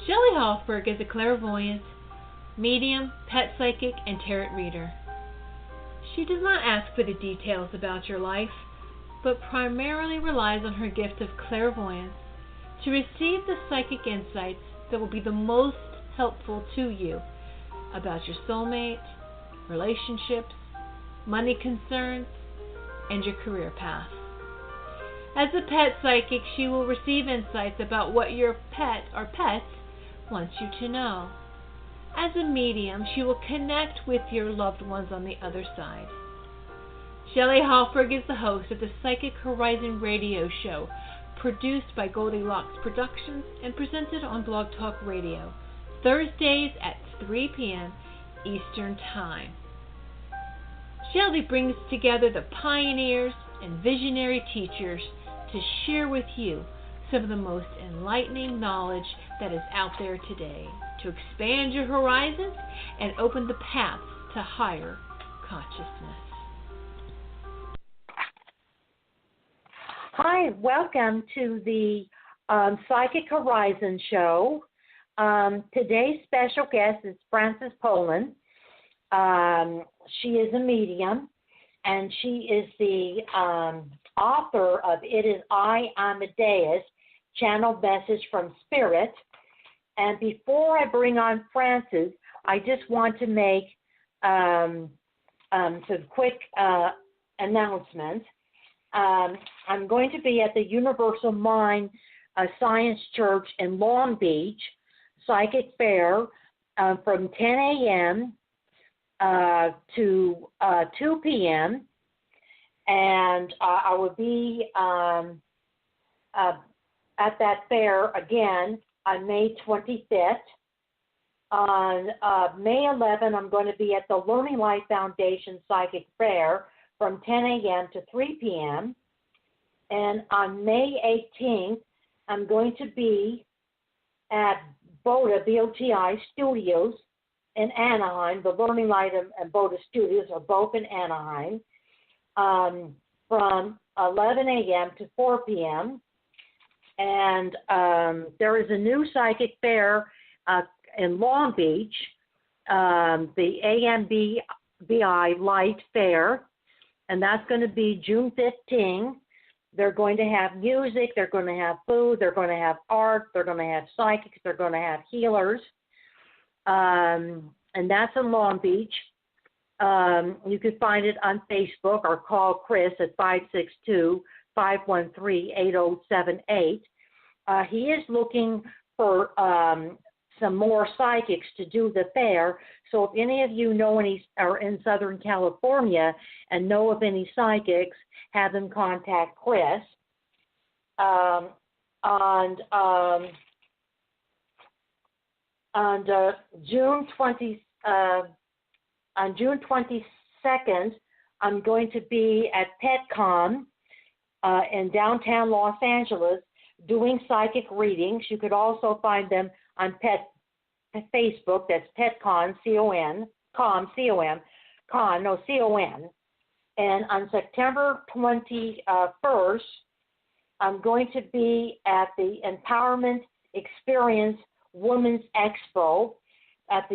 Shelley Hofberg is a clairvoyant, medium, pet psychic, and tarot reader. She does not ask for the details about your life, but primarily relies on her gift of clairvoyance to receive the psychic insights that will be the most helpful to you about your soulmate, relationships, money concerns, and your career path. As a pet psychic, she will receive insights about what your pet or pets wants you to know. As a medium, she will connect with your loved ones on the other side. Shelley Hofberg is the host of the Psychic Horizon radio show, produced by Goldilocks Productions and presented on Blog Talk Radio, Thursdays at 3 p.m. Eastern Time. Shelley brings together the pioneers and visionary teachers to share with you some of the most enlightening knowledge that is out there today to expand your horizons and open the paths to higher consciousness. Hi, welcome to the Psychic Horizon show. Today's special guest is Frances Pullin. She is a medium, and she is the author of It Is I, Amadeus, Channeled Message from Spirit. And before I bring on Frances, I just want to make some quick announcements. I'm going to be at the Universal Mind Science Church in Long Beach, Psychic Fair, from 10 a.m. To 2 p.m. And I will be at that fair again on May 25th. On May 11th, I'm going to be at the Learning Life Foundation Psychic Fair from 10 a.m. to 3 p.m. And on May 18th, I'm going to be at BOTA, BOTI Studios in Anaheim. The Learning Light and BOTA Studios are both in Anaheim from 11 a.m. to 4 p.m. And there is a new psychic fair in Long Beach, the AMBI Light Fair, and that's going to be June 15. They're going to have music, they're going to have food, they're going to have art, they're going to have psychics, they're going to have healers. And that's in Long Beach. You can find it on Facebook or call Chris at 562-513-8078. He is looking for some more psychics to do the fair. So if any of you know any are in Southern California and know of any psychics, have them contact Chris. On June 22nd, I'm going to be at PetCon in downtown Los Angeles doing psychic readings. You could also find them on Facebook. That's PetCon, C-O-N. And on September 21st, I'm going to be at the Empowerment Experience Women's Expo that's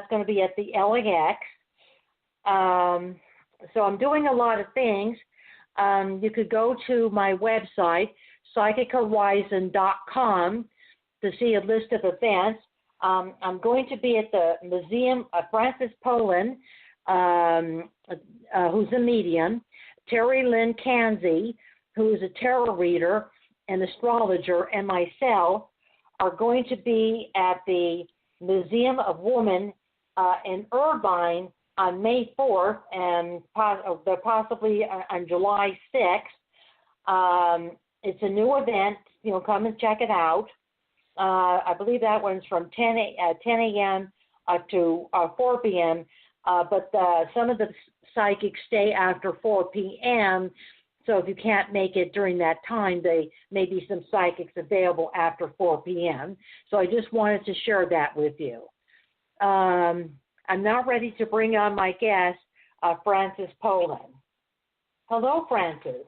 going to be at the LAX. So I'm doing a lot of things. You could go to my website, psychichorizon.com, to see a list of events. I'm going to be at the Museum of Frances Pullin, who's a medium, Terry Lynn Kanzi, who is a tarot reader and astrologer, and myself are going to be at the Museum of Women in Irvine on May 4th and possibly on July 6th. It's a new event. Come and check it out. I believe that one's from 10 a.m. To 4 p.m., but some of the psychics stay after 4 p.m., so if you can't make it during that time, there may be some psychics available after 4 p.m. So I just wanted to share that with you. I'm now ready to bring on my guest, Frances Pullin. Hello, Frances.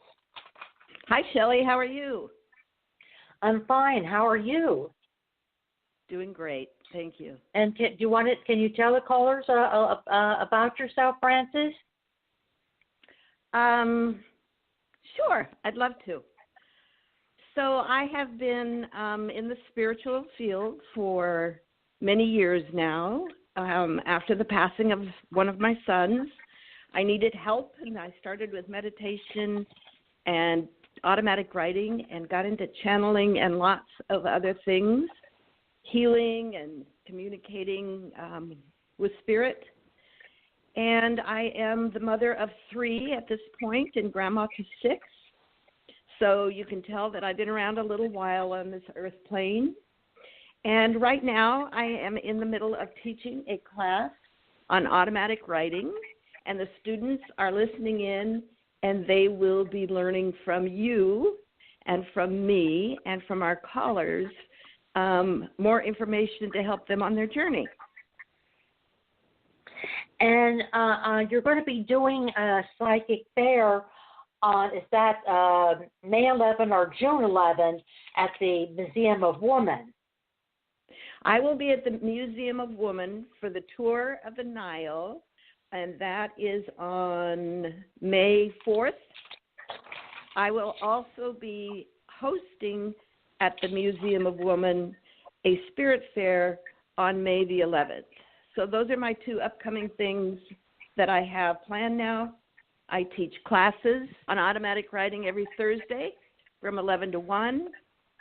Hi, Shelley. How are you? I'm fine. How are you? Doing great. Thank you. And can you tell the callers about yourself, Frances? Sure, I'd love to. So I have been in the spiritual field for many years now. After the passing of one of my sons, I needed help, and I started with meditation and automatic writing and got into channeling and lots of other things, healing and communicating with spirit. And I am the mother of 3 at this point and grandma to 6. So you can tell that I've been around a little while on this earth plane. And right now I am in the middle of teaching a class on automatic writing, and the students are listening in, and they will be learning from you and from me and from our callers more information to help them on their journey. And you're going to be doing a psychic fair on, is that May 11 or June 11 at the Museum of Women? I will be at the Museum of Women for the Tour of the Nile, and that is on May 4th. I will also be hosting at the Museum of Women a spirit fair on May the 11th. So those are my 2 upcoming things that I have planned now. I teach classes on automatic writing every Thursday from 11 to 1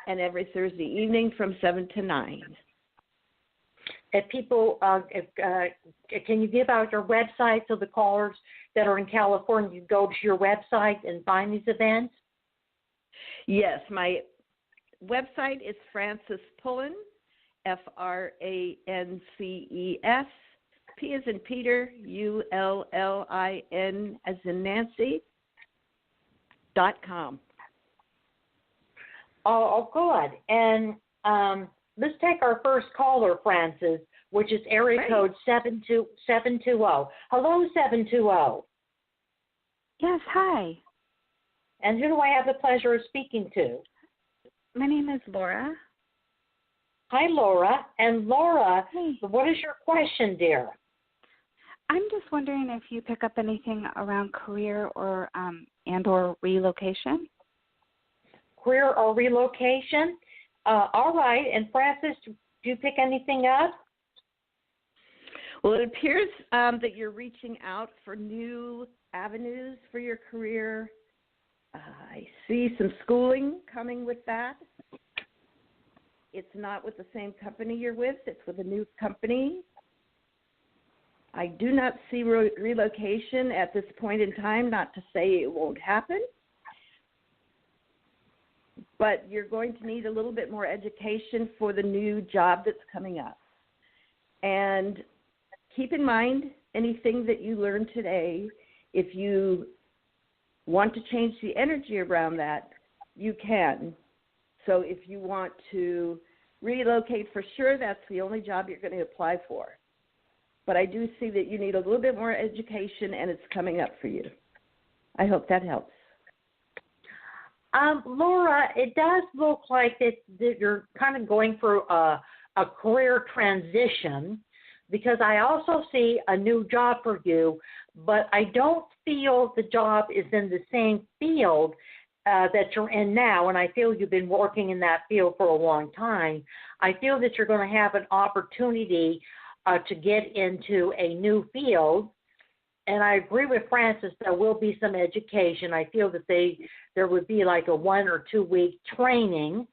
and every Thursday evening from 7 to 9. If people, can you give out your website so the callers that are in California can go to your website and find these events? Yes, my website is Frances Pullin, FRANCES, P as in Peter, ULLIN as in Nancy, .com. Oh, good. And let's take our first caller, Frances, which is area code 720. Hello, 720. Yes, hi. And who do I have the pleasure of speaking to? My name is Laura. Hi, Laura. And Laura, Hey. What is your question, dear? I'm just wondering if you pick up anything around career or and/or relocation. Career or relocation? All right. And Frances, do you pick anything up? Well, it appears that you're reaching out for new avenues for your career. I see some schooling coming with that. It's not with the same company you're with. It's with a new company. I do not see relocation at this point in time, not to say it won't happen. But you're going to need a little bit more education for the new job that's coming up. And keep in mind anything that you learn today. If you want to change the energy around that, you can. So if you want to relocate for sure, that's the only job you're going to apply for. But I do see that you need a little bit more education, and it's coming up for you. I hope that helps. Laura, it does look like that you're kind of going through a career transition, because I also see a new job for you, but I don't feel the job is in the same field that you're in now, and I feel you've been working in that field for a long time. I feel that you're going to have an opportunity to get into a new field, and I agree with Frances, there will be some education. I feel that there would be like a 1 or 2 week training.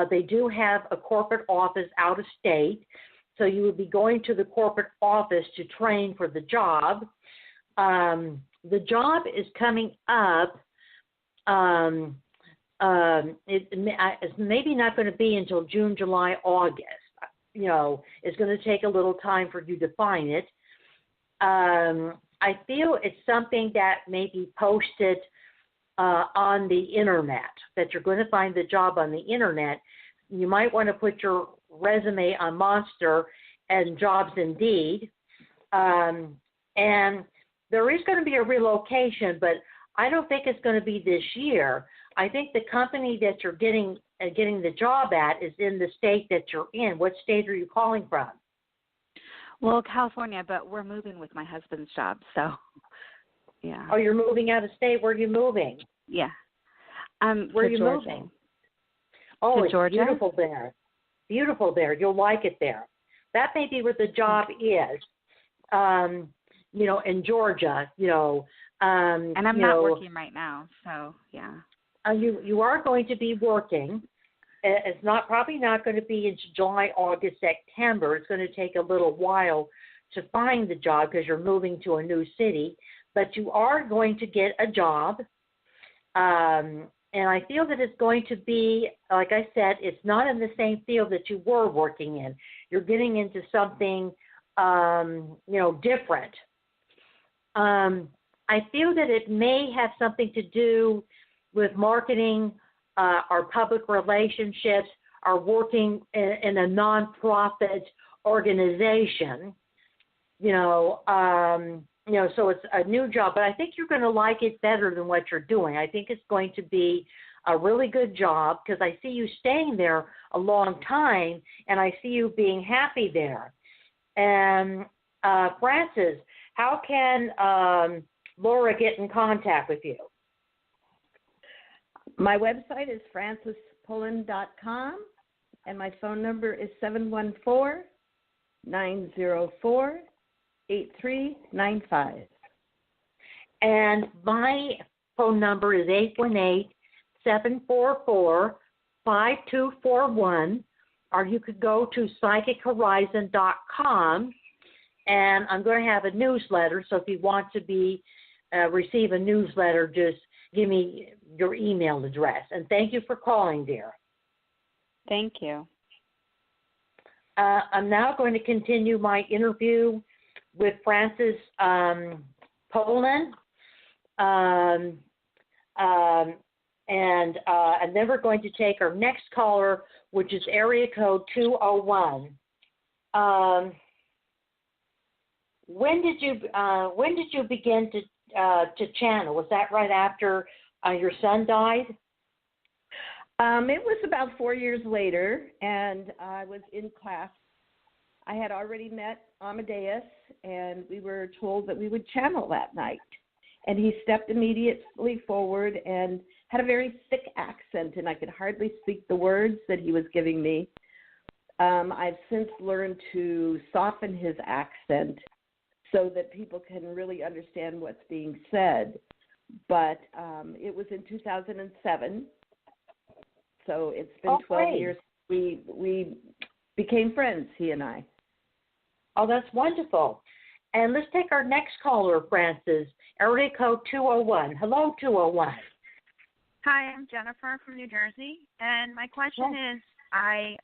They do have a corporate office out of state, so you would be going to the corporate office to train for the job. The job is coming up. It's maybe not going to be until June, July, August. You know, it's going to take a little time for you to find it. I feel it's something that may be posted on the internet, that you're going to find the job on the internet. You might want to put your resume on Monster and Jobs Indeed. And there is going to be a relocation, but I don't think it's going to be this year. I think the company that you're getting the job at is in the state that you're in. What state are you calling from? Well, California, but we're moving with my husband's job, so yeah. Oh, you're moving out of state. Where are you moving? Yeah. Where are you Georgia. moving? Oh, it's Georgia? beautiful there. Beautiful there. You'll like it there. That may be where the job is. In Georgia, and I'm not working right now, so yeah. You are going to be working. It's probably not going to be in July, August, September. It's going to take a little while to find the job because you're moving to a new city. But you are going to get a job. And I feel that it's going to be, like I said, it's not in the same field that you were working in. You're getting into something, different. I feel that it may have something to do with marketing, our public relationships, or working in a nonprofit organization. So it's a new job, but I think you're going to like it better than what you're doing. I think it's going to be a really good job because I see you staying there a long time, and I see you being happy there. And Frances, how can Laura get in contact with you? My website is francespullin.com, and my phone number is 714-904-8395. And my phone number is 818-744-5241, or you could go to psychichorizon.com, and I'm going to have a newsletter, so if you want to receive a newsletter, just give me your email address. And thank you for calling, dear. Thank you. I'm now going to continue my interview with Frances Pullin, and then we're going to take our next caller, which is area code 201. When did you begin to channel? Was that right after your son died? It was about 4 years later, and I was in class. I had already met Amadeus, and we were told that we would channel that night. And he stepped immediately forward and had a very thick accent, and I could hardly speak the words that he was giving me. I've since learned to soften his accent so that people can really understand what's being said. But it was in 2007, so it's been 12 years. We became friends, he and I. Oh, that's wonderful. And let's take our next caller, Frances, area code 201. Hello, 201. Hi, I'm Jennifer from New Jersey, and my question is, I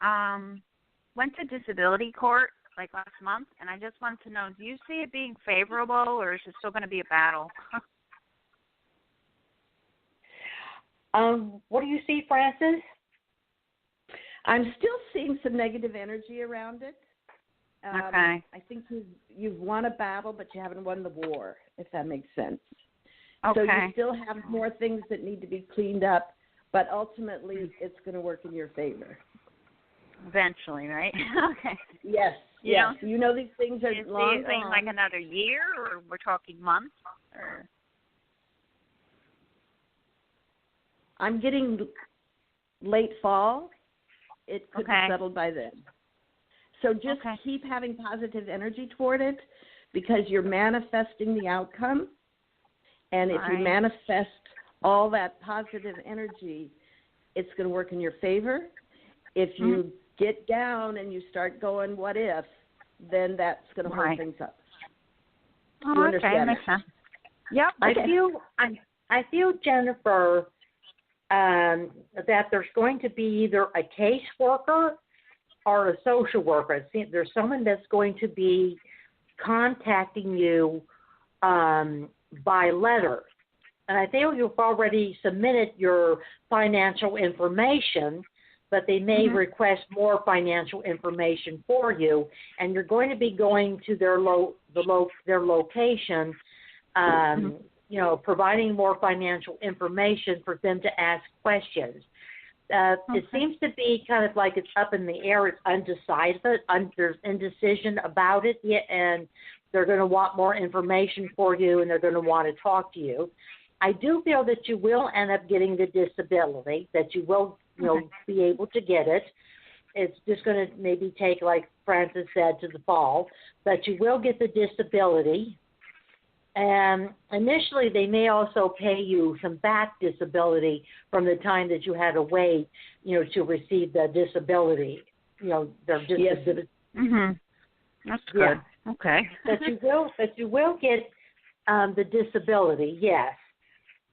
went to disability court last month, and I just want to know, do you see it being favorable, or is it still going to be a battle? What do you see, Frances? I'm still seeing some negative energy around it. Okay. I think you've won a battle, but you haven't won the war, if that makes sense. Okay. So you still have more things that need to be cleaned up, but ultimately it's going to work in your favor. Eventually, right? Okay. Yes. Yeah. You know these things are long gone. Like another year, or we're talking months? Or? I'm getting late fall. It could be settled by then. So just keep having positive energy toward it, because you're manifesting the outcome. And if you manifest all that positive energy, it's going to work in your favor. If you get down and you start going, what if, then that's going to hold things up. Oh, you understand makes sense. Yep. I feel, Jennifer, that there's going to be either a caseworker or a social worker. There's someone that's going to be contacting you by letter. And I think you've already submitted your financial information, but they may request more financial information for you, and you're going to be going to their location, providing more financial information for them to ask questions. It seems to be kind of like it's up in the air. It's undecided. There's indecision about it, and they're going to want more information for you, and they're going to want to talk to you. I do feel that you will end up getting the disability, that you will be able to get it. It's just going to maybe take, like Francis said, to the fall, but you will get the disability. And initially, they may also pay you some back disability from the time that you had to wait, to receive the disability. They're just yes. That's good. Yeah. Okay. But you will get the disability, yes.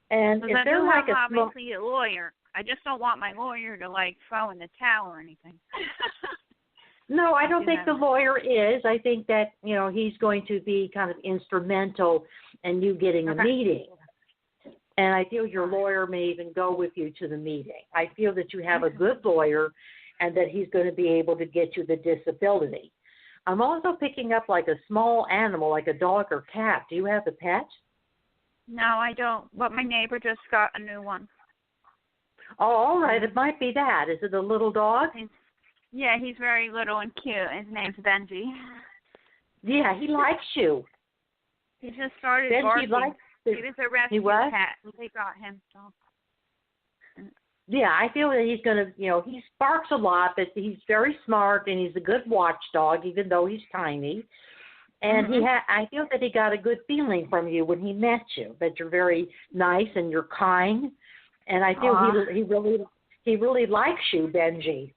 And if they're like obviously a lawyer, I just don't want my lawyer to throw in the towel or anything. No, I don't think the lawyer is. I think that, he's going to be kind of instrumental in you getting a meeting. And I feel your lawyer may even go with you to the meeting. I feel that you have a good lawyer and that he's going to be able to get you the disability. I'm also picking up like a small animal, like a dog or cat. Do you have a pet? No, I don't. But my neighbor just got a new one. Oh, all right. It might be that. Is it a little dog? Yeah, he's very little and cute. His name's Benji. Yeah, he likes you. He just started Benji barking. likes He was a rescue cat. They got him. So. Yeah, I feel that he's going to, he barks a lot, but he's very smart and he's a good watchdog, even though he's tiny. And I feel that he got a good feeling from you when he met you, that you're very nice and you're kind. And I feel he really likes you, Benji.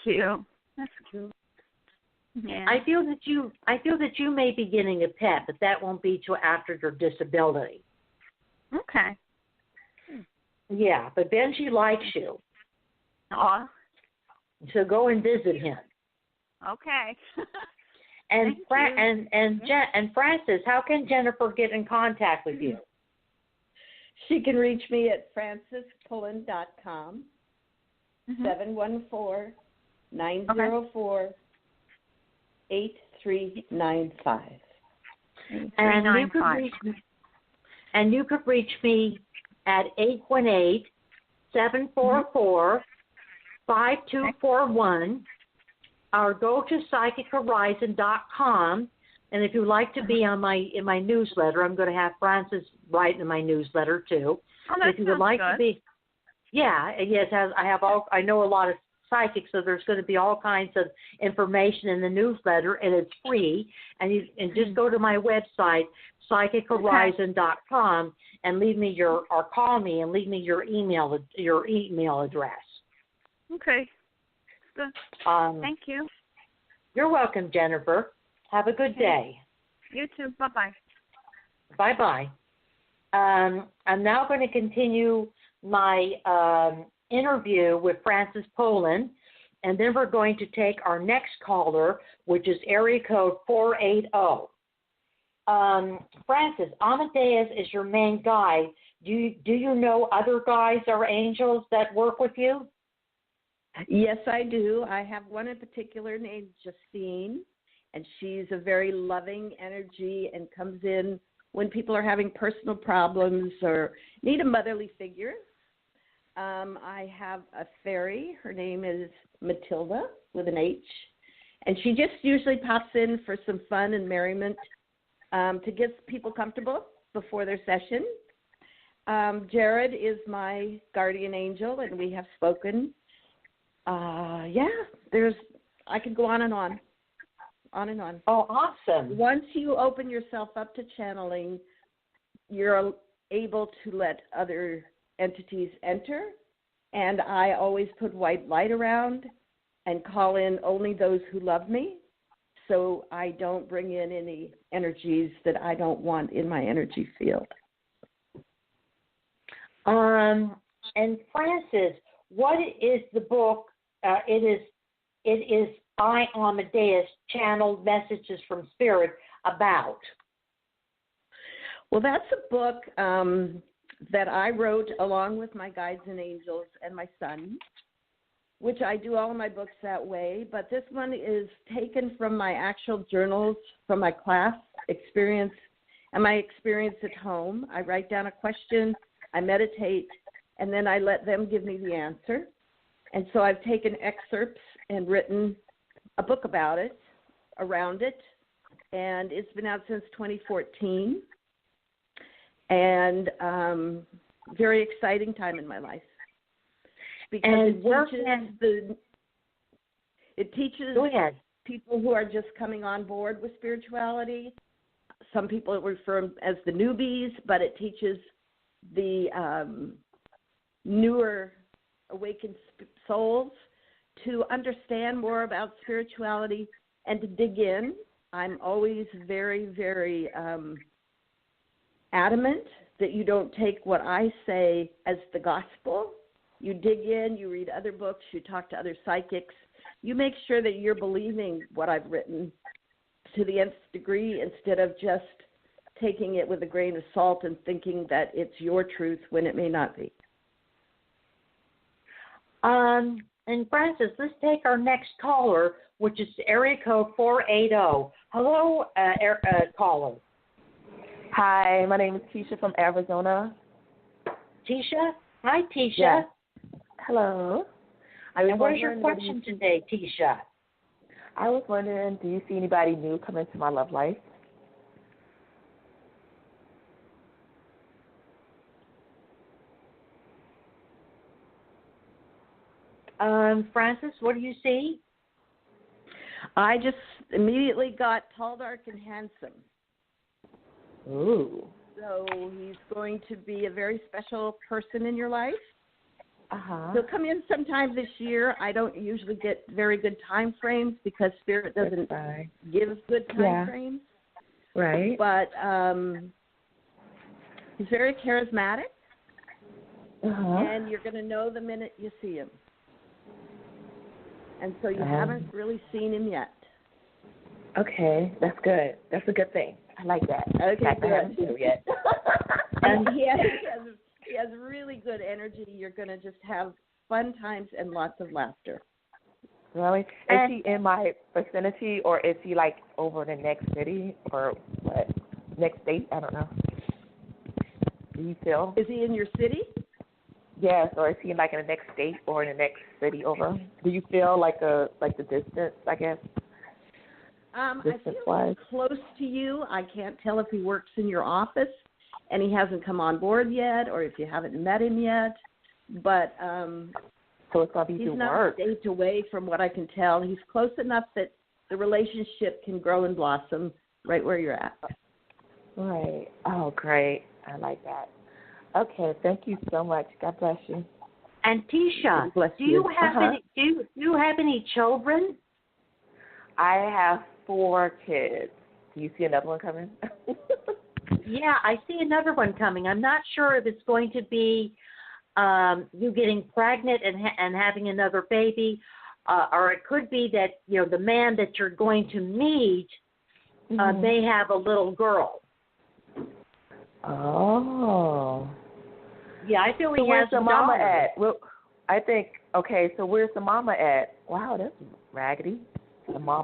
Cute. That's cute. Yeah. I feel that you may be getting a pet, but that won't be till after your disability. Okay. Yeah, but Benji likes you. Aw. So go and visit him. Okay. And Francis, how can Jennifer get in contact with you? She can reach me at francispullin.com, 714-904-8395. And you could reach me at 818-744-5241, or go to psychichorizon.com. And if you'd like to be on in my newsletter, I'm going to have Francis write in my newsletter too. Oh, that if you would like good. to be, I know a lot of psychics, so there's going to be all kinds of information in the newsletter, and it's free. And just go to my website, psychichorizon.com, and call me and leave me your email address. Okay. Good. Thank you. You're welcome, Jennifer. Have a good day. You too. Bye-bye. Bye-bye. I'm now going to continue my interview with Francis Pullin, and then we're going to take our next caller, which is area code 480. Francis, Amadeus is your main guide. Do you know other guides or angels that work with you? Yes, I do. I have one in particular named Justine, and she's a very loving energy and comes in when people are having personal problems or need a motherly figure. I have a fairy. Her name is Matilda with an H, and she just usually pops in for some fun and merriment to get people comfortable before their session. Jared is my guardian angel, and we have spoken. I could go on and on. On and on. Oh, awesome. Once you open yourself up to channeling, you're able to let other entities enter, and I always put white light around and call in only those who love me, so I don't bring in any energies that I don't want in my energy field. And Francis, what is the book? It is I, Amadeus, Channeled Messages from Spirit about? Well, that's a book that I wrote along with my guides and angels and my son, which I do all of my books that way. But this one is taken from my actual journals from my class experience and my experience at home. I write down a question, I meditate, and then I let them give me the answer. And so I've taken excerpts and written a book about it, around it, and it's been out since 2014. And very exciting time in my life. Because it teaches people who are just coming on board with spirituality. Some people refer them as the newbies, but it teaches the newer awakened souls to understand more about spirituality and to dig in. I'm always very, very adamant that you don't take what I say as the gospel. You dig in, you read other books, you talk to other psychics. You make sure that you're believing what I've written to the nth degree instead of just taking it with a grain of salt and thinking that it's your truth when it may not be. And Francis, let's take our next caller, which is area code 480. Hello, caller. Hi, my name is Tisha from Arizona. Tisha? Hi, Tisha. Yes. Hello. And what is your question today, Tisha? I was wondering, do you see anybody new come into my love life? Francis, what do you see? I just immediately got tall, dark, and handsome. Ooh. So he's going to be a very special person in your life. Uh-huh. He'll come in sometime this year. I don't usually get very good time frames because Spirit doesn't give good time frames. Right. But he's very charismatic, and you're going to know the minute you see him. And so you haven't really seen him yet. Okay, that's good. That's a good thing. I like that. Okay, I haven't seen him yet. And he has really good energy. You're going to just have fun times and lots of laughter. Really? Is he in my vicinity, or is he like over the next city, or what? Next state? I don't know. Do you feel? Is he in your city? Yes, or is he like in the next state or in the next city over? Do you feel like the distance, I guess? I feel close to you. I can't tell if he works in your office and he hasn't come on board yet, or if you haven't met him yet. But so it's gonna be he's not states away from what I can tell. He's close enough that the relationship can grow and blossom right where you're at. Right. Oh, great. I like that. Okay, thank you so much. God bless you. And Tisha, do you have any children? I have 4 kids. Do you see another one coming? Yeah, I see another one coming. I'm not sure if it's going to be you getting pregnant and having another baby, or it could be that the man that you're going to meet may have a little girl. Oh. Yeah, I feel so he where's has the a mama daughter. at? Well, I think, okay, so where's the mama at? Wow, that's raggedy. The mama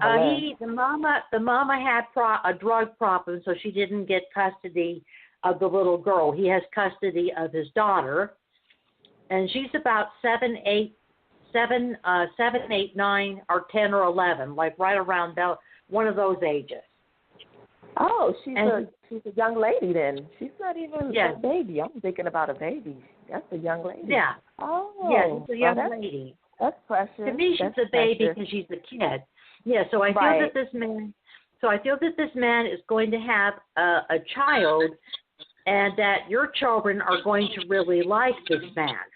the mama had a drug problem, so she didn't get custody of the little girl. He has custody of his daughter, and she's about 7, 8, 9, or 10 or 11, like right around one of those ages. Oh, she's a young lady then. She's not even a baby. I'm thinking about a baby. That's a young lady. Yeah. Oh. Yeah, she's a young lady. That's precious. To me, she's a baby because she's a kid. Yeah. So I feel that this man. So I feel that this man is going to have a child, and that your children are going to really like this man,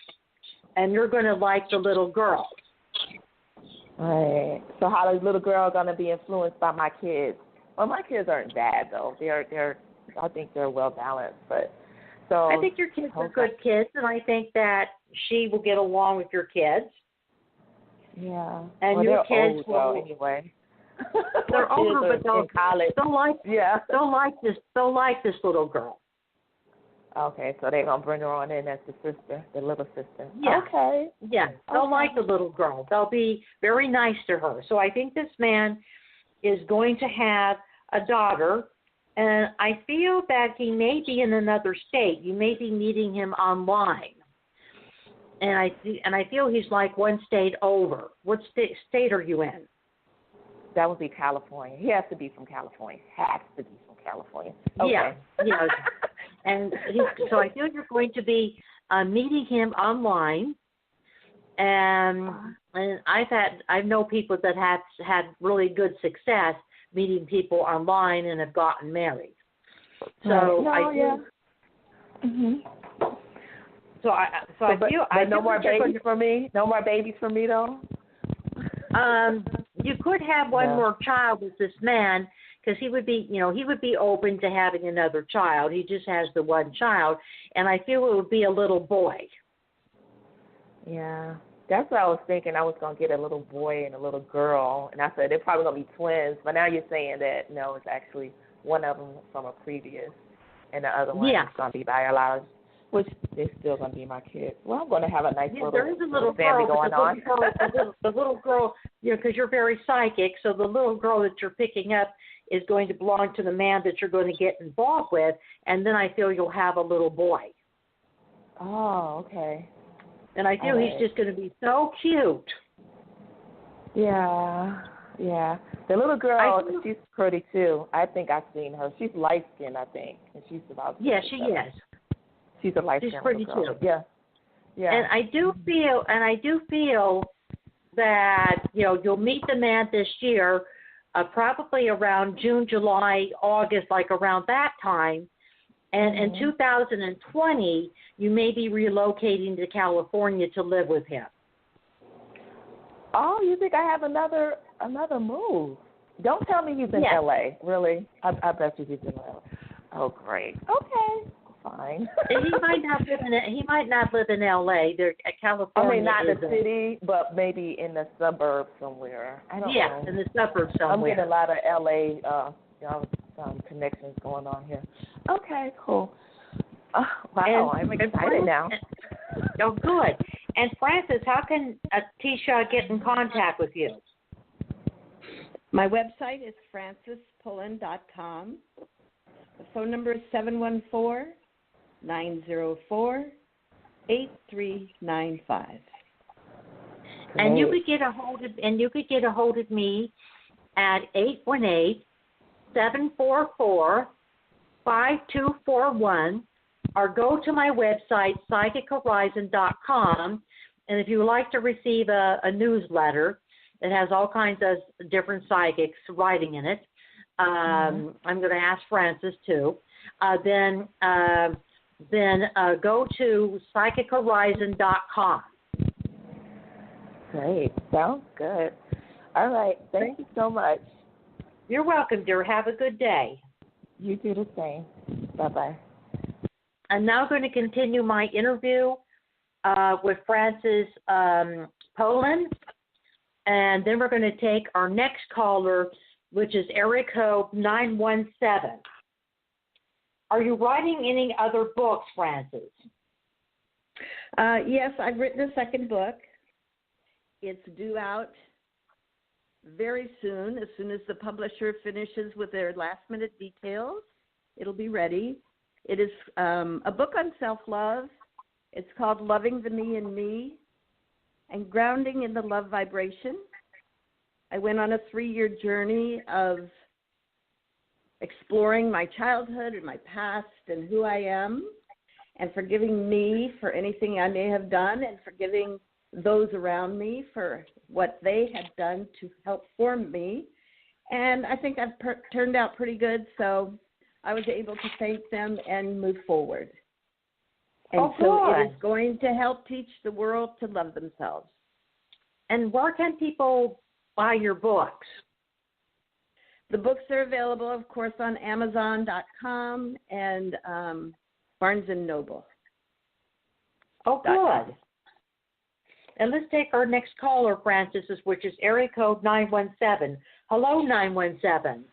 and you're going to like the little girl. Right. So how is the little girl going to be influenced by my kids? Well, my kids aren't bad though. I think they're well balanced. But so I think your kids are good kids, and I think that she will get along with your kids. Yeah. And your kids will anyway. They're older, but they'll like this little girl. Okay, so they're gonna bring her on in as the sister, the little sister. Yeah. Okay. Yeah. They'll like the little girl. They'll be very nice to her. So I think this man is going to have a daughter, And I feel that he may be in another state. You may be meeting him online. And I feel he's like one state over. What state are you in? That would be California. He has to be from California. Has to be from California. Okay. Yeah. And so I feel you're going to be meeting him online. And I know people that have had really good success meeting people online and have gotten married. So So I feel no more babies for me. No more babies for me though. You could have one more child with this man because he would be open to having another child. He just has the one child, and I feel it would be a little boy. Yeah, that's what I was thinking. I was gonna get a little boy and a little girl, and I said they're probably gonna be twins. But now you're saying that no, it's actually one of them from a previous, and the other one is gonna be biological. Which is still going to be my kids. Well, I'm going to have a nice there is a little family girl, going on. The little girl, because you're very psychic, so the little girl that you're picking up is going to belong to the man that you're going to get involved with, and then I feel you'll have a little boy. Oh, okay. And I feel he's just going to be so cute. Yeah. The little girl, she's pretty too. I think I've seen her. She's light-skinned, I think, and she's about. Yeah, she is. She's a light-skinned pretty girl. cute. Yeah. And I do feel that you'll meet the man this year, probably around June, July, August, like around that time. And in 2020, you may be relocating to California to live with him. Oh, you think I have another move? Don't tell me he's in LA. Really? I bet you he's in LA. Oh, great. Okay. Fine. He might not live in LA. California. I mean, not the city, but maybe in the suburbs somewhere. I don't know. Yeah, in the suburbs somewhere. I'm getting a lot of LA connections going on here. Okay, cool. Wow, I'm excited now. Oh, good. And Frances, how can Tisha get in contact with you? My website is francespullin.com. The phone number is 714-904-8395. And you could get a hold of me at 818-744-5241, or go to my website psychichorizon.com. And if you would like to receive a newsletter that has all kinds of different psychics writing in it, I'm going to ask Frances too. Then go to psychichorizon.com. Great. Sounds good. All right. Thank you so much. You're welcome, dear. Have a good day. You do the same. Bye-bye. I'm now going to continue my interview with Frances Pullin, and then we're going to take our next caller, which is area code 917. Are you writing any other books, Frances? Yes, I've written a second book. It's due out very soon. As soon as the publisher finishes with their last-minute details, it'll be ready. It is a book on self-love. It's called Loving the Me in Me and Grounding in the Love Vibration. I went on a 3-year journey of exploring my childhood and my past and who I am, and forgiving me for anything I may have done, and forgiving those around me for what they had done to help form me. And I think I've turned out pretty good, so I was able to thank them and move forward. And so it is going to help teach the world to love themselves. And where can people buy your books? The books are available, of course, on Amazon.com and Barnes & Noble. Oh, good. And let's take our next caller, Frances, which is area code 917. Hello, 917.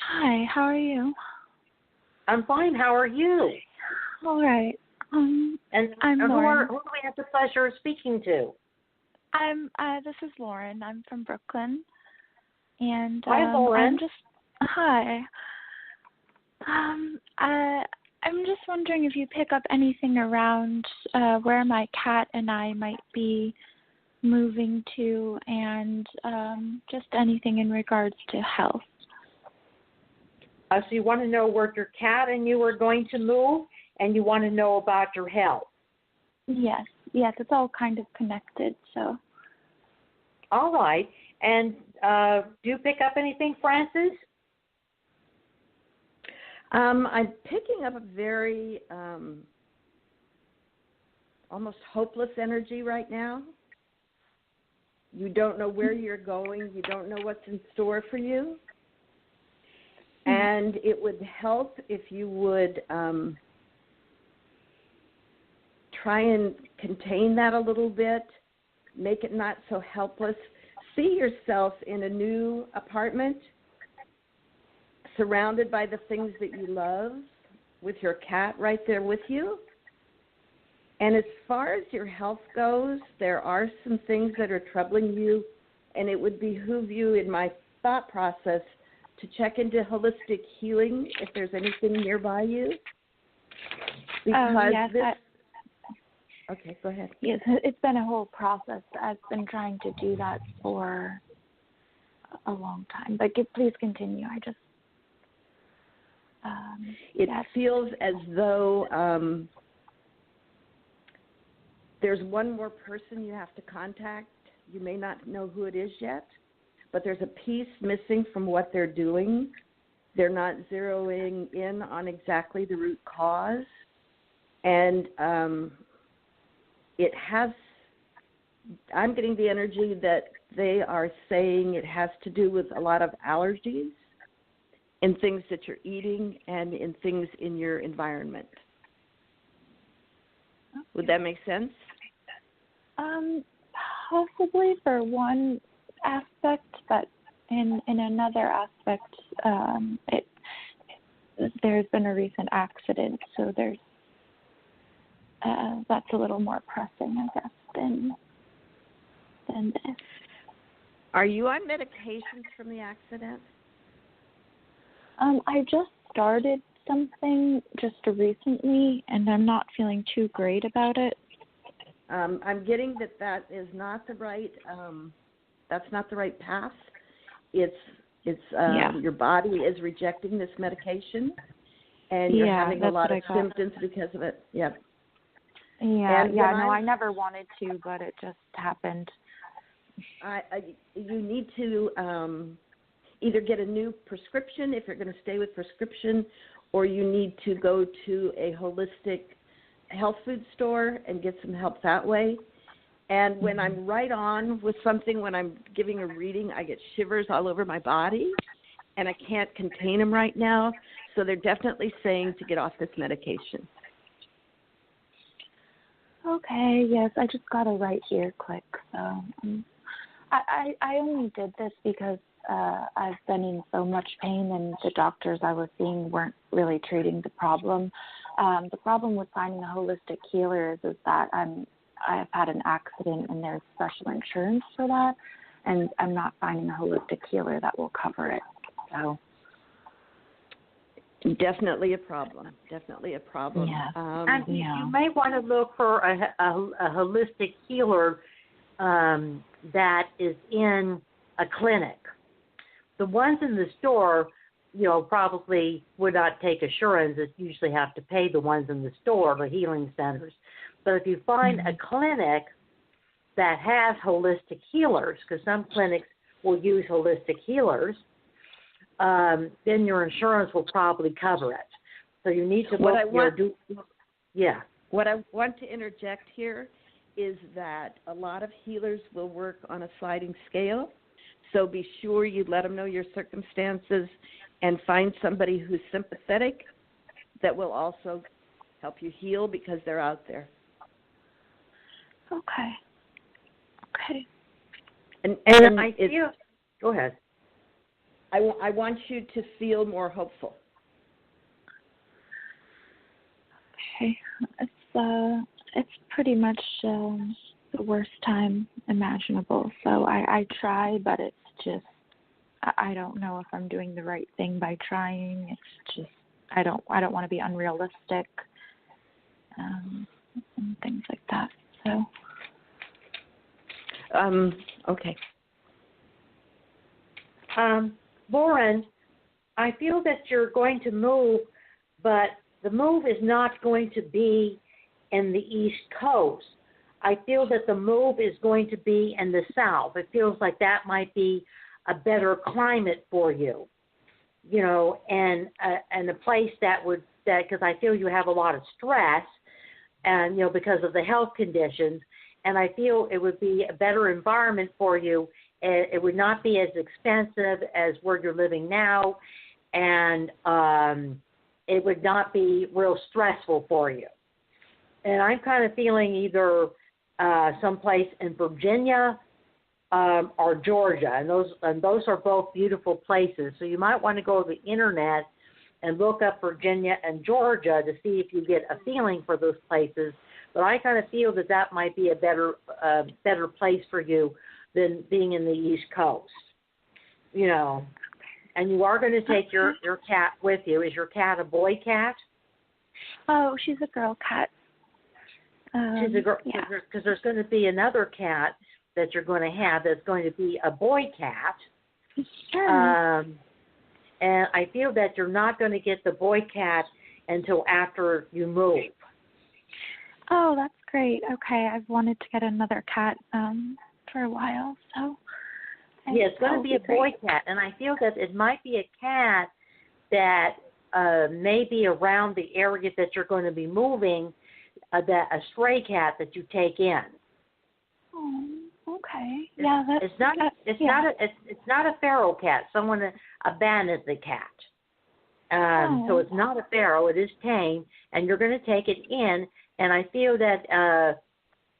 Hi, how are you? I'm fine. How are you? All right. And I'm Lauren. Who do we have the pleasure of speaking to? This is Lauren. I'm from Brooklyn. And hi, Lauren. hi. I'm just wondering if you pick up anything around where my cat and I might be moving to, and just anything in regards to health. So you want to know where your cat and you are going to move, and you want to know about your health. Yes, it's all kind of connected. So. All right. And do you pick up anything, Frances? I'm picking up a very almost hopeless energy right now. You don't know where you're going. You don't know what's in store for you. And it would help if you would try and contain that a little bit, make it not so helpless. See yourself in a new apartment, surrounded by the things that you love, with your cat right there with you. And as far as your health goes, there are some things that are troubling you, and it would behoove you, in my thought process, to check into holistic healing if there's anything nearby you. Because okay, go ahead. Yes, it's been a whole process. I've been trying to do that for a long time. But please continue. I just... it feels as though there's one more person you have to contact. You may not know who it is yet, but there's a piece missing from what they're doing. They're not zeroing in on exactly the root cause. And I'm getting the energy that they are saying it has to do with a lot of allergies in things that you're eating and in things in your environment. Would that make sense? Possibly for one aspect, but in another aspect, there's been a recent accident, so there's that's a little more pressing, I guess, than this. Are you on medications from the accident? I just started something just recently, and I'm not feeling too great about it. I'm getting that is not the right. That's not the right path. It's your body is rejecting this medication, and you're having a lot of symptoms because of it. Yeah. I never wanted to, but it just happened. You need to either get a new prescription if you're going to stay with prescription, or you need to go to a holistic health food store and get some help that way. And when I'm right on with something, when I'm giving a reading, I get shivers all over my body, and I can't contain them right now. So they're definitely saying to get off this medication. Okay, yes, I just got a right ear click. So I only did this because I've been in so much pain, and the doctors I was seeing weren't really treating the problem. The problem with finding a holistic healer is that I've had an accident, and there's special insurance for that, and I'm not finding a holistic healer that will cover it. So definitely a problem. Yeah. And you may want to look for a holistic healer that is in a clinic. The ones in the store, probably would not take assurance. That usually have to pay the ones in the store, the healing centers. But if you find a clinic that has holistic healers, because some clinics will use holistic healers, then your insurance will probably cover it. So you need to What I want to interject here is that a lot of healers will work on a sliding scale. So be sure you let them know your circumstances and find somebody who's sympathetic that will also help you heal, because they're out there. Okay. And I feel. Go ahead. I want you to feel more hopeful. Okay. It's pretty much the worst time imaginable. So I try, but it's just I don't know if I'm doing the right thing by trying. It's just I don't want to be unrealistic, and things like that. So. Okay. Lauren, I feel that you're going to move, but the move is not going to be in the East Coast. I feel that the move is going to be in the South. It feels like that might be a better climate for you, you know, and a place because I feel you have a lot of stress, and, you know, because of the health conditions, and I feel it would be a better environment for you. It would not be as expensive as where you're living now, and it would not be real stressful for you. And I'm kind of feeling either someplace in Virginia or Georgia, and those are both beautiful places. So you might want to go to the internet and look up Virginia and Georgia to see if you get a feeling for those places. But I kind of feel that might be a better place for you than being in the East Coast, you know. And you are going to take your cat with you. Is your cat a boy cat? Oh, she's a girl cat. She's a girl, because there's going to be another cat that you're going to have that's going to be a boy cat. Sure. And I feel that you're not going to get the boy cat until after you move. Oh, that's great. Okay, I've wanted to get another cat for a while, so. Yeah, it's going to be a boy cat, and I feel that it might be a cat that may be around the area that you're going to be moving, that a stray cat that you take in. Oh, okay. Yeah, it's not a feral cat. Someone abandoned the cat. So it's not a feral. It is tame, and you're going to take it in. And I feel that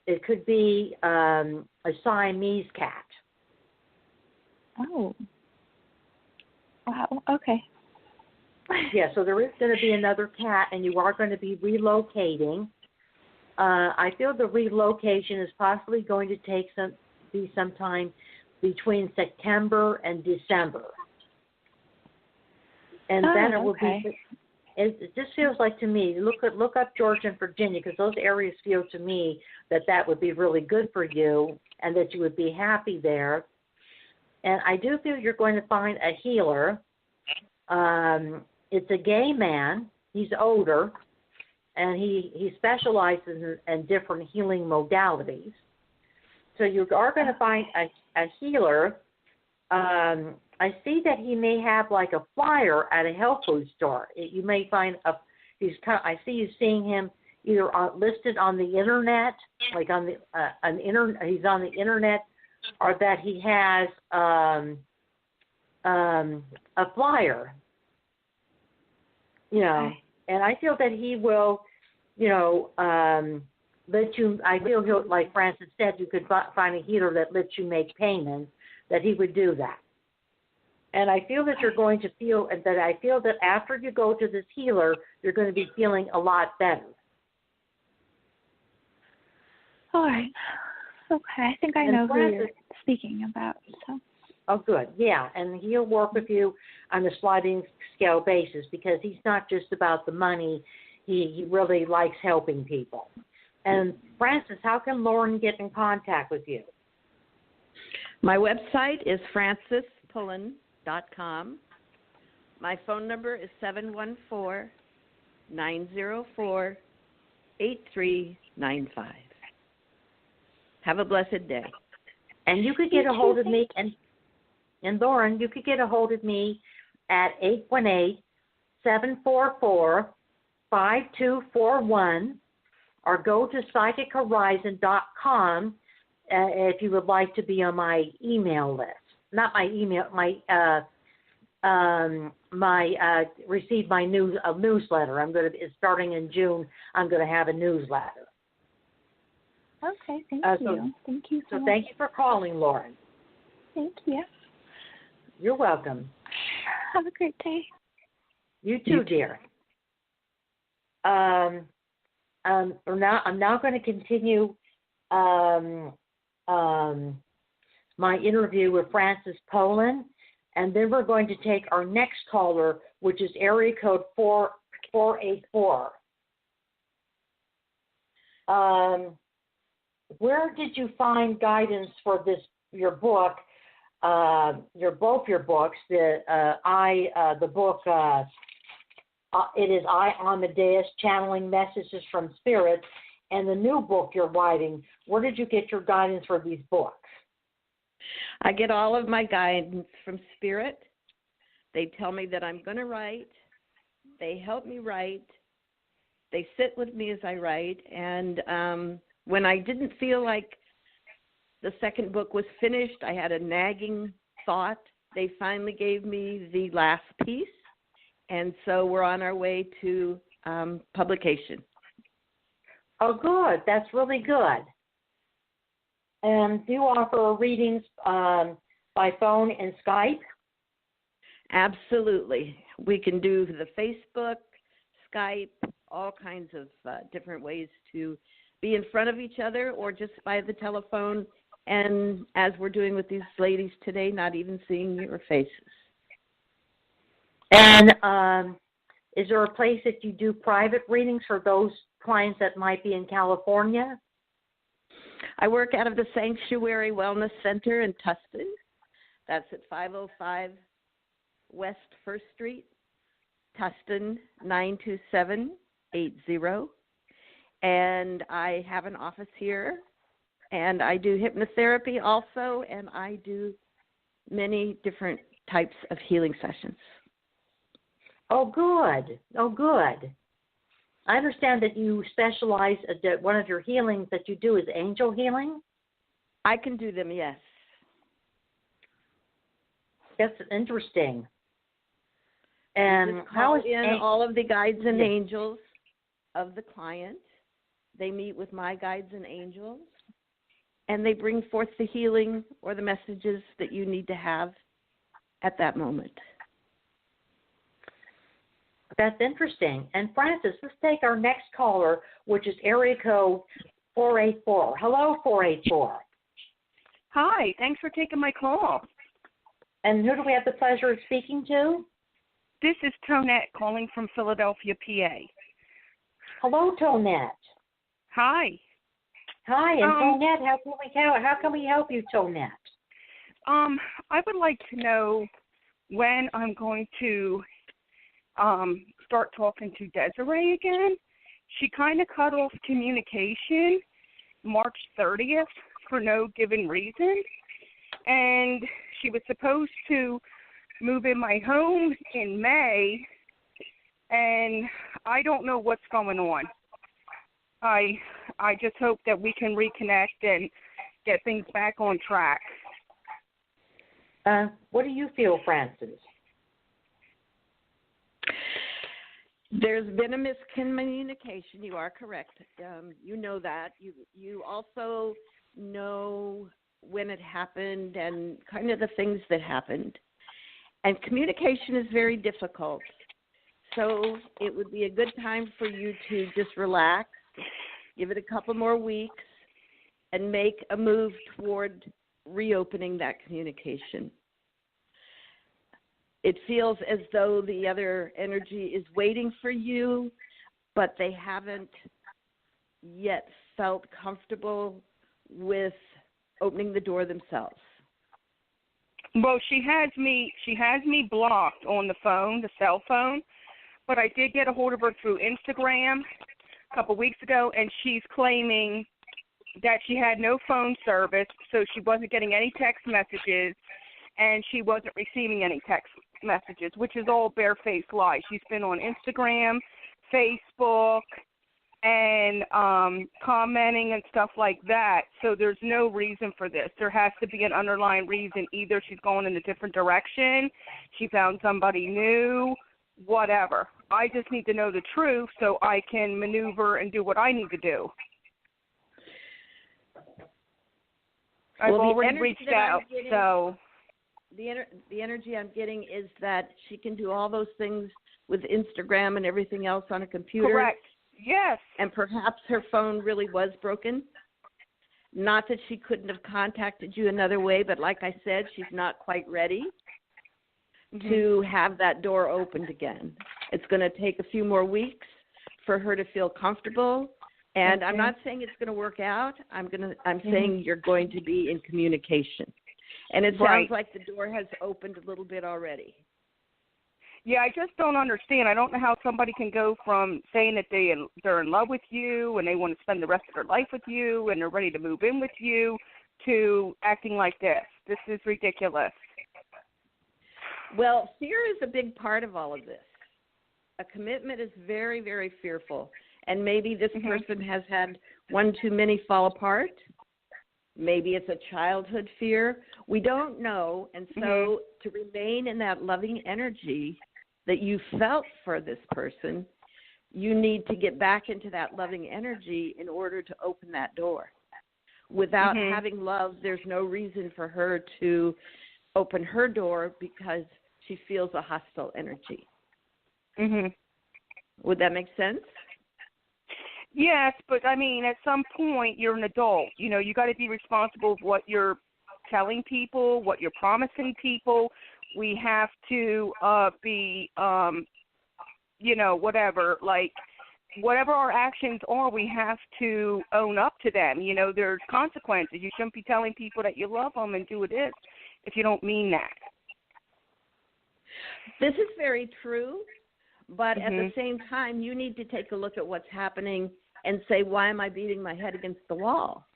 it could be a Siamese cat. Oh. Wow. Okay. Yeah. So there is going to be another cat, and you are going to be relocating. I feel the relocation is possibly going to be sometime between September and December. And then it will be. It just feels like to me. Look up Georgia and Virginia, because those areas feel to me that would be really good for you, and that you would be happy there. And I do feel you're going to find a healer. It's a gay man. He's older, and he specializes in different healing modalities. So you are going to find a healer. I see that he may have like a flyer at a health food store. You may find I see you seeing him either listed on the internet, like on the he's on the internet, or that he has a flyer. You know, and I feel that he will, you know, let you. I feel he'll, like Francis said, you could find a healer that lets you make payments. That he would do that. And I feel that you're going to feel that. I feel that after you go to this healer, you're going to be feeling a lot better. All right. Okay. I think I know who you're speaking about. So. Oh, good. Yeah, and he'll work with you on a sliding scale basis, because he's not just about the money. He really likes helping people. And Francis, how can Lauren get in contact with you? My website is francispullen.com. My phone number is 714-904-8395. Have a blessed day. And you could get a hold of me, and Lauren, you could get a hold of me at 818-744-5241, or go to psychichorizon.com if you would like to be on my email list. Not my email, receive my newsletter. It's starting in June. I'm going to have a newsletter. Okay, thank you. Thank you so much. Thank you for calling, Lauren. Thank you. You're welcome. Have a great day. You too, dear. I'm now going to continue my interview with Francis Pullin, and then we're going to take our next caller, which is area code 484. Where did you find guidance for this? Your book, both your books. The book. It is Amadeus, Channeling Messages from Spirit, and the new book you're writing. Where did you get your guidance for these books? I get all of my guidance from Spirit. They tell me that I'm going to write. They help me write. They sit with me as I write. And when I didn't feel like the second book was finished, I had a nagging thought. They finally gave me the last piece. And so we're on our way to publication. Oh, good. That's really good. And do you offer readings by phone and Skype? Absolutely. We can do the Facebook, Skype, all kinds of different ways to be in front of each other, or just by the telephone. And as we're doing with these ladies today, not even seeing your faces. And is there a place that you do private readings for those clients that might be in California? I work out of the Sanctuary Wellness Center in Tustin. That's at 505 West 1st Street, Tustin 92780. And I have an office here, and I do hypnotherapy also, and I do many different types of healing sessions. Oh, good. Oh, good. I understand that you specialize, that one of your healings that you do is angel healing? I can do them, yes. That's interesting. And how is all of the guides and angels of the client? They meet with my guides and angels, and they bring forth the healing or the messages that you need to have at that moment. That's interesting. And Francis, let's take our next caller, which is area code 484. Hello, 484. Hi, thanks for taking my call. And who do we have the pleasure of speaking to? This is Tonette calling from Philadelphia, PA. Hello, Tonette. Hi. Hi, and Tonette, how can we help you, Tonette? I would like to know when I'm going to start talking to Desiree again. She kind of cut off communication March 30th for no given reason, and she was supposed to move in my home in May, and I don't know what's going on. I just hope that we can reconnect and get things back on track. What do you feel, Francis? There's been a miscommunication. You are correct. You know that. You also know when it happened and kind of the things that happened. And communication is very difficult. So it would be a good time for you to just relax, give it a couple more weeks, and make a move toward reopening that communication. It feels as though the other energy is waiting for you, but they haven't yet felt comfortable with opening the door themselves. Well, she has me blocked on the phone, the cell phone, but I did get a hold of her through Instagram a couple weeks ago, and she's claiming that she had no phone service, so she wasn't getting any text messages, and she wasn't receiving any text messages, which is all barefaced lies. She's been on Instagram, Facebook, and commenting and stuff like that, so there's no reason for this. There has to be an underlying reason. Either she's going in a different direction, she found somebody new, whatever. I just need to know the truth so I can maneuver and do what I need to do. I've already reached out, so... The energy I'm getting is that she can do all those things with Instagram and everything else on a computer. Correct. Yes. And perhaps her phone really was broken. Not that she couldn't have contacted you another way, but like I said, she's not quite ready. to have that door opened again. It's going to take a few more weeks for her to feel comfortable. And I'm not saying it's going to work out. I'm saying you're going to be in communication. And it sounds like the door has opened a little bit already. Yeah, I just don't understand. I don't know how somebody can go from saying that they're in love with you and they want to spend the rest of their life with you and they're ready to move in with you to acting like this. This is ridiculous. Well, fear is a big part of all of this. A commitment is very, very fearful. And maybe this person has had one too many fall apart. Maybe it's a childhood fear. We don't know. And so to remain in that loving energy that you felt for this person, you need to get back into that loving energy in order to open that door. Without having love, there's no reason for her to open her door because she feels a hostile energy. Would that make sense? Yes, but I mean, at some point, you're an adult. You know, you got to be responsible of what you're telling people, what you're promising people. We have to be, whatever, like, whatever our actions are, we have to own up to them. You know, there's consequences. You shouldn't be telling people that you love them and do it if you don't mean that. This is very true, but at the same time, you need to take a look at what's happening and say, why am I beating my head against the wall?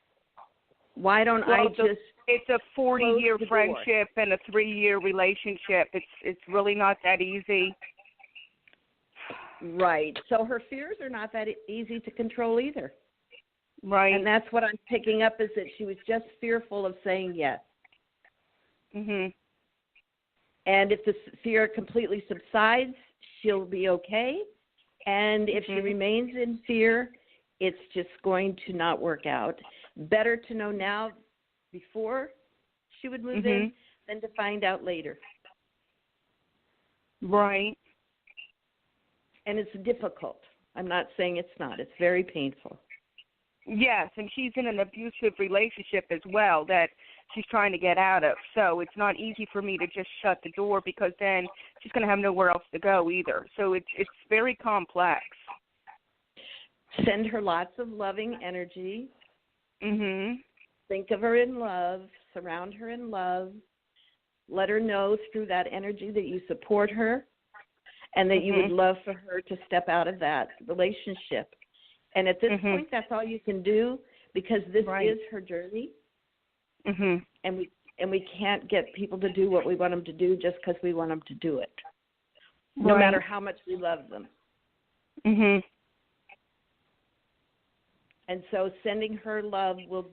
Why don't I just... It's a 40-year friendship and a 3-year relationship. It's really not that easy. Right. So her fears are not that easy to control either. Right. And that's what I'm picking up, is that she was just fearful of saying yes. And if the fear completely subsides, she'll be okay. And if she remains in fear, it's just going to not work out. Better to know now before she would move in than to find out later. Right. And it's difficult. I'm not saying it's not. It's very painful. Yes, and she's in an abusive relationship as well that she's trying to get out of. So it's not easy for me to just shut the door because then she's going to have nowhere else to go either. So it's very complex. Send her lots of loving energy. Think of her in love. Surround her in love. Let her know through that energy that you support her and that you would love for her to step out of that relationship. And at this point, that's all you can do because this is her journey. And we can't get people to do what we want them to do just because we want them to do it, no matter how much we love them. And so sending her love will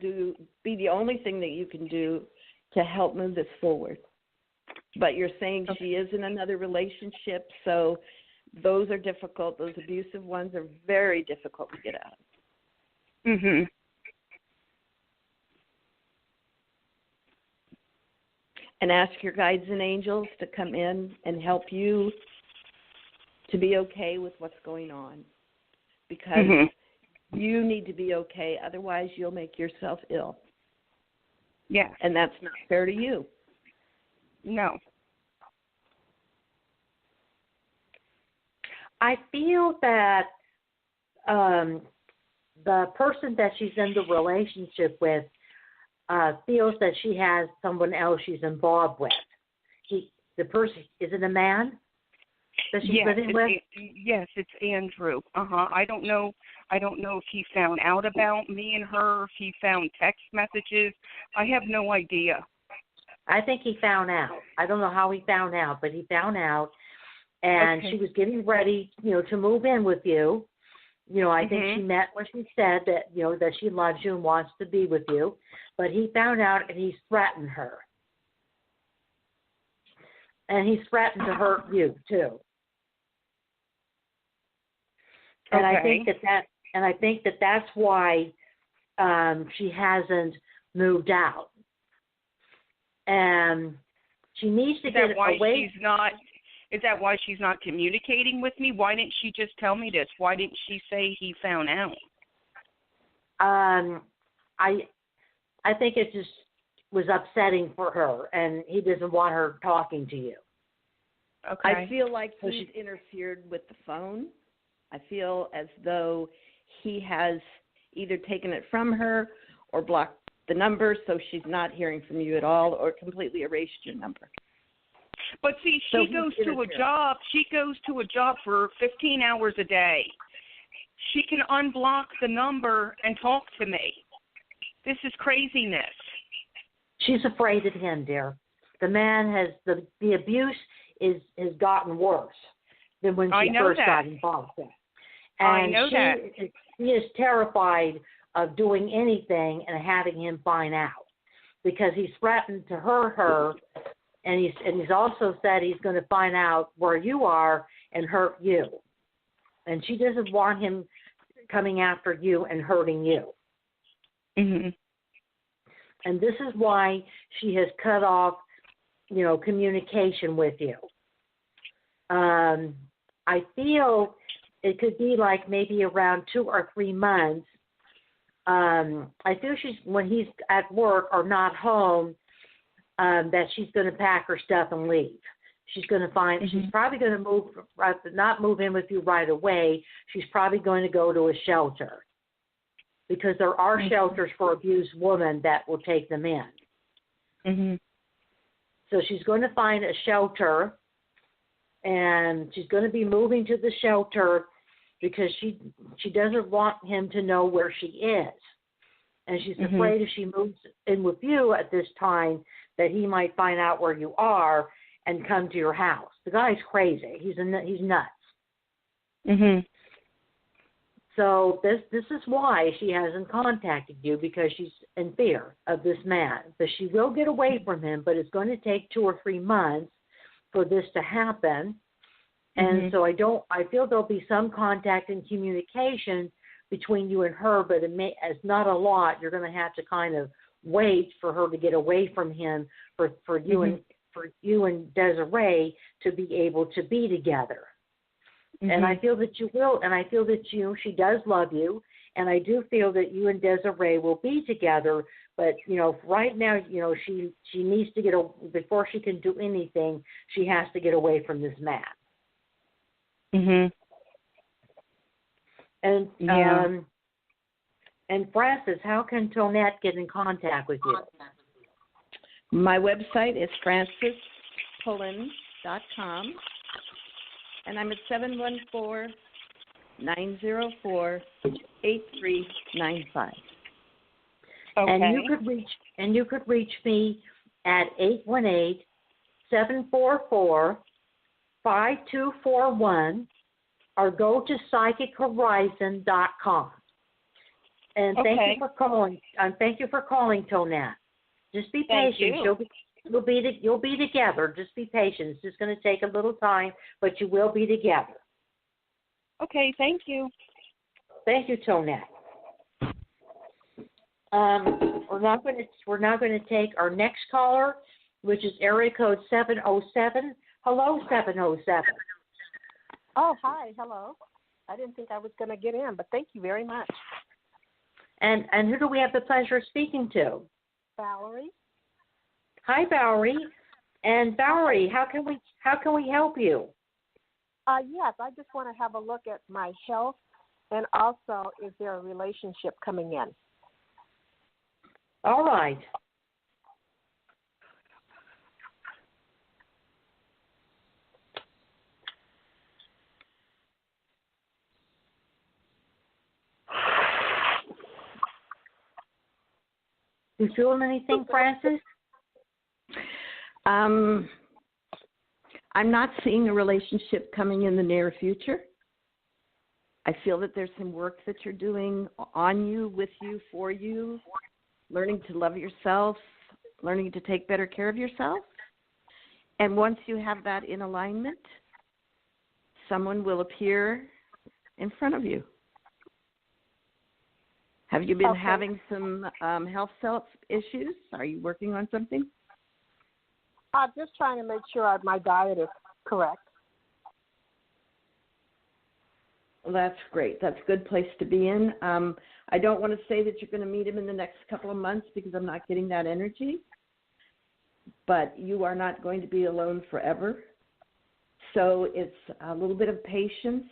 be the only thing that you can do to help move this forward. But you're saying she is in another relationship, so those are difficult. Those abusive ones are very difficult to get out of. And ask your guides and angels to come in and help you to be okay with what's going on. Because you need to be okay, otherwise you'll make yourself ill. Yeah. And that's not fair to you. No. I feel that the person that she's in the relationship with feels that she has someone else she's involved with. The person, is it a man that she's living with? Yes, it's Andrew. I don't know if he found out about me and her, if he found text messages. I have no idea. I think he found out. I don't know how he found out, but he found out. And she was getting ready, to move in with you. I think she meant when she said that, that she loves you and wants to be with you. But he found out and he's threatened her. And he's threatened to hurt you too. And I think that's why she hasn't moved out. And she needs to get away. Is that why she's not communicating with me? Why didn't she just tell me this? Why didn't she say he found out? I think it just was upsetting for her, and he doesn't want her talking to you. Okay. I feel like he's interfered with the phone. I feel as though he has either taken it from her or blocked the number so she's not hearing from you at all, or completely erased your number. But see, she goes to a job. She goes to a job for 15 hours a day. She can unblock the number and talk to me. This is craziness. She's afraid of him, dear. The man has the abuse has gotten worse than when she first got involved. And she is terrified of doing anything and having him find out, because he's threatened to hurt her, and he's also said he's going to find out where you are and hurt you. And she doesn't want him coming after you and hurting you. Mm-hmm. And this is why she has cut off, communication with you. I feel it could be like maybe around 2 or 3 months. I feel when he's at work or not home, that she's going to pack her stuff and leave. She's going to find, she's probably going to not move in with you right away. She's probably going to go to a shelter, because there are shelters for abused women that will take them in. Mm-hmm. So she's going to find a shelter, and she's going to be moving to the shelter because she doesn't want him to know where she is. And she's afraid if she moves in with you at this time that he might find out where you are and come to your house. The guy's crazy. He's nuts. Mhm. So this is why she hasn't contacted you, because she's in fear of this man. But she will get away from him, but it's going to take 2 or 3 months for this to happen. And so I feel there'll be some contact and communication between you and her, but it's not a lot. You're going to have to kind of wait for her to get away from him, for you and Desiree to be able to be together. And I feel that you will, and I feel that she does love you, and I do feel that you and Desiree will be together. But right now, she needs to before she can do anything, she has to get away from this man. And and Frances, how can Tonette get in contact with you? My website is francespullin.com, and I'm at 714-904-8395. Okay. And you could reach me at 818-744-5241, or go to psychichorizon.com. And thank you for calling. Thank you for calling, Tonette. Just be patient. You'll be together. Just be patient. It's just going to take a little time, but you will be together. Okay. Thank you. Thank you, Tonette. We're now going to take our next caller, which is area code 707. Hello, 707. Oh, hi. Hello. I didn't think I was going to get in, but thank you very much. And who do we have the pleasure of speaking to? Valerie. Hi, Valerie. And Valerie, how can we help you? Yes, I just want to have a look at my health, and also, is there a relationship coming in? All right. You feeling anything, Frances? I'm not seeing a relationship coming in the near future. I feel that there's some work that you're doing on you, with you, for you, learning to love yourself, learning to take better care of yourself. And once you have that in alignment, someone will appear in front of you. Have you been having some health self issues? Are you working on something? I'm just trying to make sure my diet is correct. Well, that's great. That's a good place to be in. I don't want to say that you're going to meet him in the next couple of months, because I'm not getting that energy. But you are not going to be alone forever. So it's a little bit of patience,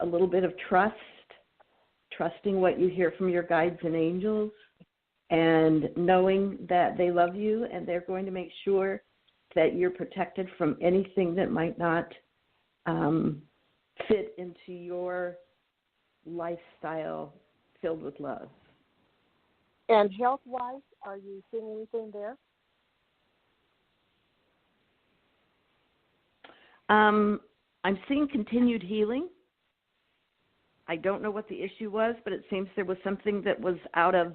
a little bit of trusting what you hear from your guides and angels, and knowing that they love you and they're going to make sure that you're protected from anything that might not fit into your lifestyle filled with love. And health-wise, are you seeing anything there? I'm seeing continued healing. I don't know what the issue was, but it seems there was something that was out of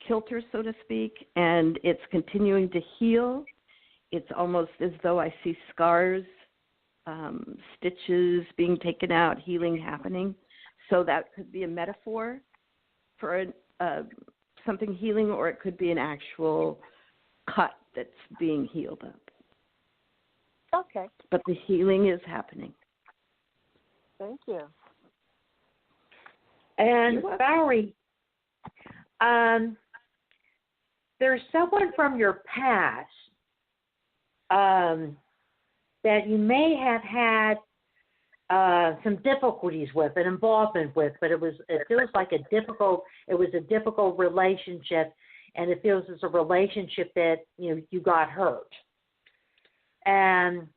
kilter, so to speak, and it's continuing to heal. It's almost as though I see scars, stitches being taken out, healing happening. So that could be a metaphor for something healing, or it could be an actual cut that's being healed up. Okay. But the healing is happening. Thank you. And Valerie, there's someone from your past that you may have had some difficulties with, an involvement with, but it feels like a difficult relationship, and it feels as a relationship that you got hurt. And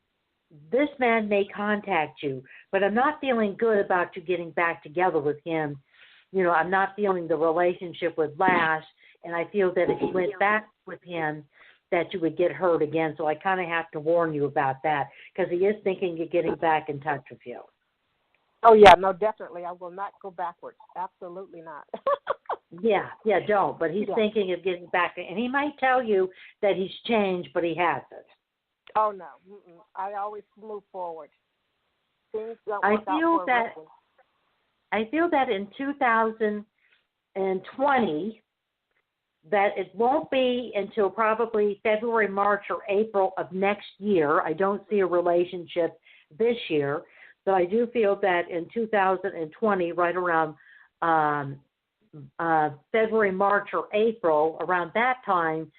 this man may contact you, but I'm not feeling good about you getting back together with him. I'm not feeling the relationship would last, and I feel that if you went back with him, that you would get hurt again. So I kind of have to warn you about that, because he is thinking of getting back in touch with you. Oh, yeah, no, definitely. I will not go backwards. Absolutely not. Yeah, don't. But he's thinking of getting back. And he might tell you that he's changed, but he hasn't. Oh, no. I always move forward. Things don't I work out for a reason. I feel that in 2020, that it won't be until probably February, March, or April of next year. I don't see a relationship this year, but I do feel that in 2020, right around February, March, or April, around that time,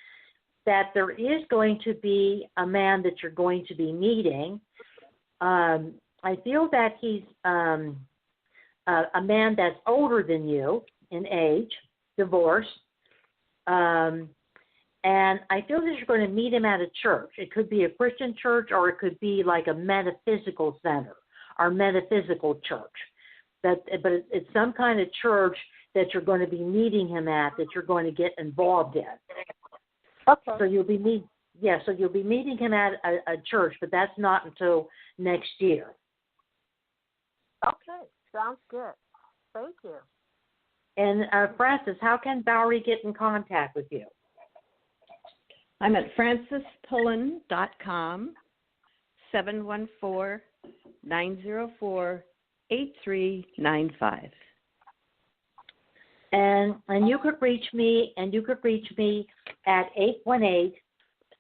that there is going to be a man that you're going to be meeting. I feel that he's a man that's older than you in age, divorced. And I feel that you're going to meet him at a church. It could be a Christian church, or it could be like a metaphysical center or metaphysical church. But it's some kind of church that you're going to be meeting him at, that you're going to get involved in. Okay. So you'll be meeting him at a church, but that's not until next year. Okay, sounds good. Thank you. And Frances, how can Valerie get in contact with you? I'm at francespullin.com, 714-904-8395. And you could reach me at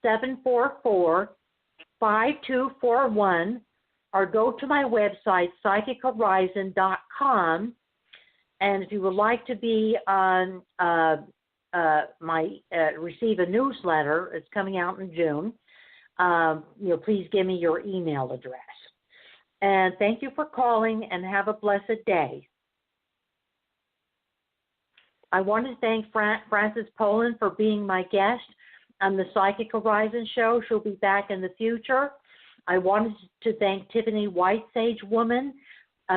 818-744-5241, or go to my website, psychichorizon.com. And if you would like to be on receive a newsletter, it's coming out in June. Please give me your email address. And thank you for calling, and have a blessed day. I want to thank Frances Pullin for being my guest on the Psychic Horizon show. She'll be back in the future. I wanted to thank Tiffany White, Sage Woman,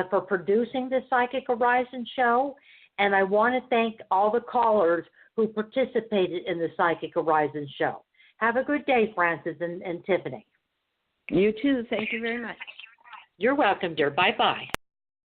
for producing the Psychic Horizon show. And I want to thank all the callers who participated in the Psychic Horizon show. Have a good day, Frances and Tiffany. You too. Thank you very much. You're welcome, dear. Bye-bye.